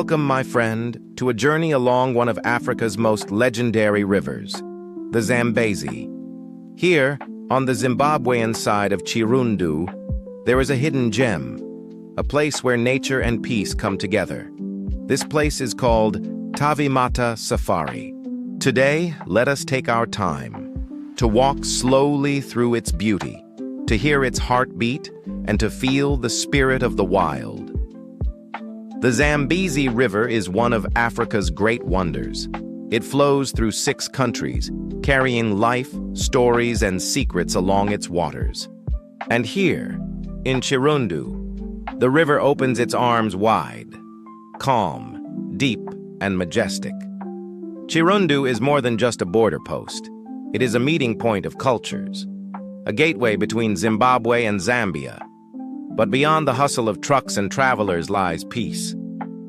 Welcome, my friend, to a journey along one of Africa's most legendary rivers, the Zambezi. Here, on the Zimbabwean side of Chirundu, there is a hidden gem, a place where nature and peace come together. This place is called Tavimata Safari. Today, let us take our time to walk slowly through its beauty, to hear its heartbeat, and to feel the spirit of the wild. The Zambezi River is one of Africa's great wonders. It flows through 6 countries, carrying life, stories, and secrets along its waters. And here, in Chirundu, the river opens its arms wide, calm, deep, and majestic. Chirundu is more than just a border post. It is a meeting point of cultures, a gateway between Zimbabwe and Zambia. But beyond the hustle of trucks and travelers lies peace,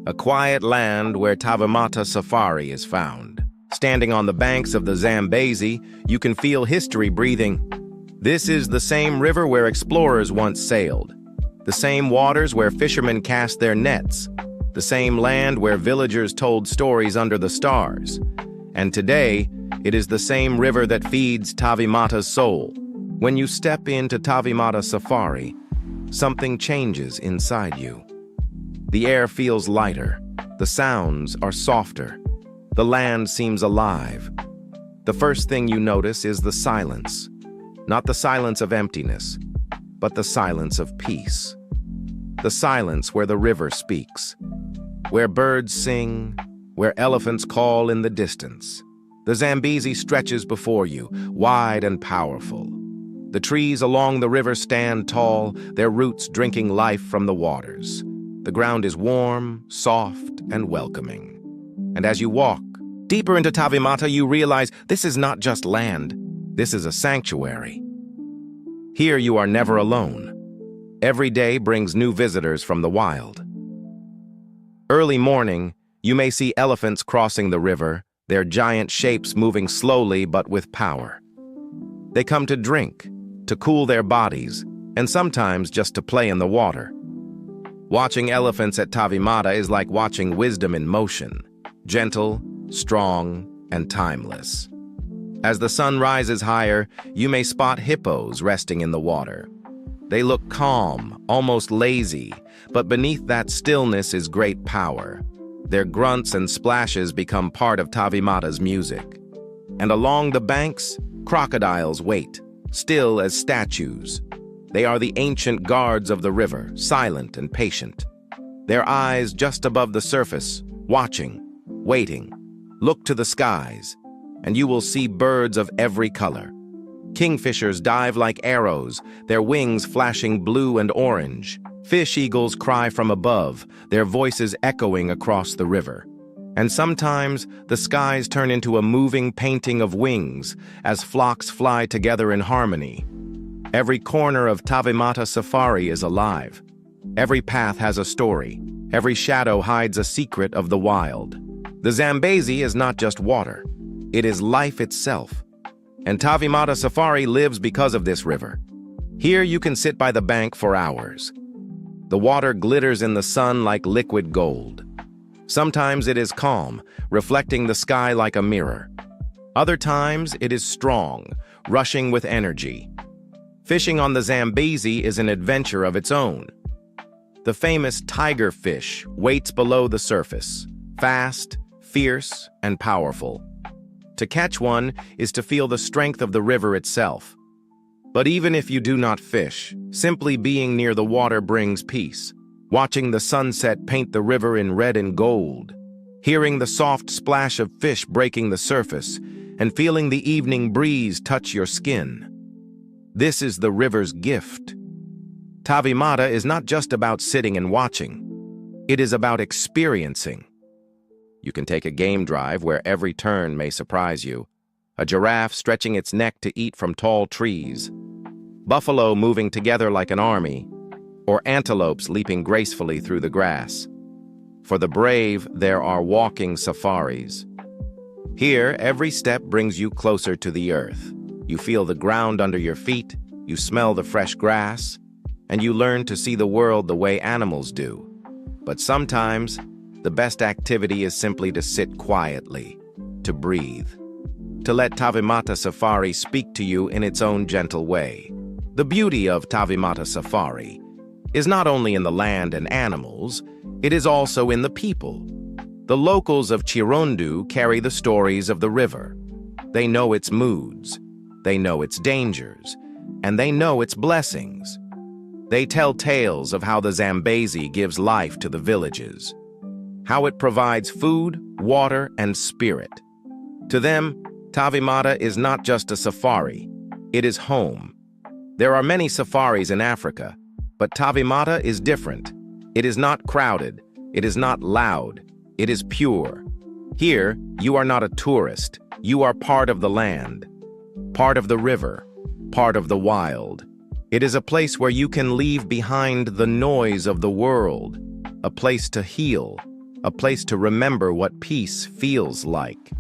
a quiet land where Tavimata Safari is found. Standing on the banks of the Zambezi, you can feel history breathing. This is the same river where explorers once sailed, the same waters where fishermen cast their nets, the same land where villagers told stories under the stars. And today, it is the same river that feeds Tavimata's soul. When you step into Tavimata Safari, something changes inside you. The air feels lighter, the sounds are softer, the land seems alive. The first thing you notice is the silence. Not the silence of emptiness, but the silence of peace. The silence where the river speaks, where birds sing, where elephants call in the distance. The Zambezi stretches before you, wide and powerful. The trees along the river stand tall, their roots drinking life from the waters. The ground is warm, soft, and welcoming. And as you walk deeper into Tavimata, you realize this is not just land. This is a sanctuary. Here you are never alone. Every day brings new visitors from the wild. Early morning, you may see elephants crossing the river, their giant shapes moving slowly but with power. They come to drink, to cool their bodies, and sometimes just to play in the water. Watching elephants at Tavimata is like watching wisdom in motion, gentle, strong, and timeless. As the sun rises higher, you may spot hippos resting in the water. They look calm, almost lazy, but beneath that stillness is great power. Their grunts and splashes become part of Tavimata's music. And along the banks, crocodiles wait, still as statues. They are the ancient guards of the river, silent and patient. Their eyes just above the surface, watching, waiting. Look to the skies, and you will see birds of every color. Kingfishers dive like arrows, their wings flashing blue and orange. Fish eagles cry from above, their voices echoing across the river. And sometimes, the skies turn into a moving painting of wings as flocks fly together in harmony. Every corner of Tavimata Safari is alive. Every path has a story. Every shadow hides a secret of the wild. The Zambezi is not just water. It is life itself. And Tavimata Safari lives because of this river. Here you can sit by the bank for hours. The water glitters in the sun like liquid gold. Sometimes it is calm, reflecting the sky like a mirror. Other times it is strong, rushing with energy. Fishing on the Zambezi is an adventure of its own. The famous tiger fish waits below the surface, fast, fierce, and powerful. To catch one is to feel the strength of the river itself. But even if you do not fish, simply being near the water brings peace. Watching the sunset paint the river in red and gold, hearing the soft splash of fish breaking the surface, and feeling the evening breeze touch your skin. This is the river's gift. Tavimata is not just about sitting and watching. It is about experiencing. You can take a game drive where every turn may surprise you. A giraffe stretching its neck to eat from tall trees. Buffalo moving together like an army. Or antelopes leaping gracefully through the grass. For the brave, there are walking safaris. Here, every step brings you closer to the earth. You feel the ground under your feet, you smell the fresh grass, and you learn to see the world the way animals do. But sometimes, the best activity is simply to sit quietly, to breathe, to let Tavimata Safari speak to you in its own gentle way. The beauty of Tavimata Safari is not only in the land and animals, it is also in the people. The locals of Chirundu carry the stories of the river. They know its moods, they know its dangers, and they know its blessings. They tell tales of how the Zambezi gives life to the villages, how it provides food, water, and spirit. To them, Tavimata is not just a safari, it is home. There are many safaris in Africa, but Tavimata is different. It is not crowded, it is not loud, it is pure. Here, you are not a tourist, you are part of the land, part of the river, part of the wild. It is a place where you can leave behind the noise of the world, a place to heal, a place to remember what peace feels like.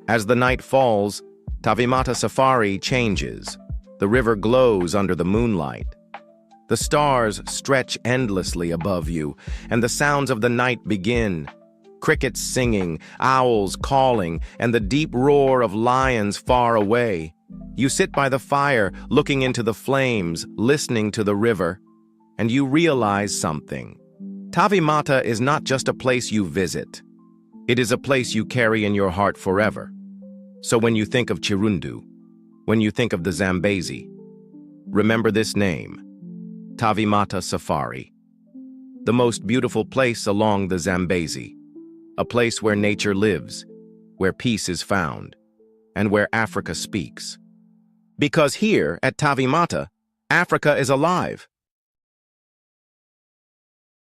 As the night falls, Tavimata Safari changes. The river glows under the moonlight. The stars stretch endlessly above you, and the sounds of the night begin. Crickets singing, owls calling, and the deep roar of lions far away. You sit by the fire, looking into the flames, listening to the river, and you realize something. Tavimata is not just a place you visit. It is a place you carry in your heart forever. So when you think of Chirundu, when you think of the Zambezi, remember this name, Tavimata Safari. The most beautiful place along the Zambezi, a place where nature lives, where peace is found, and where Africa speaks. Because here, at Tavimata, Africa is alive.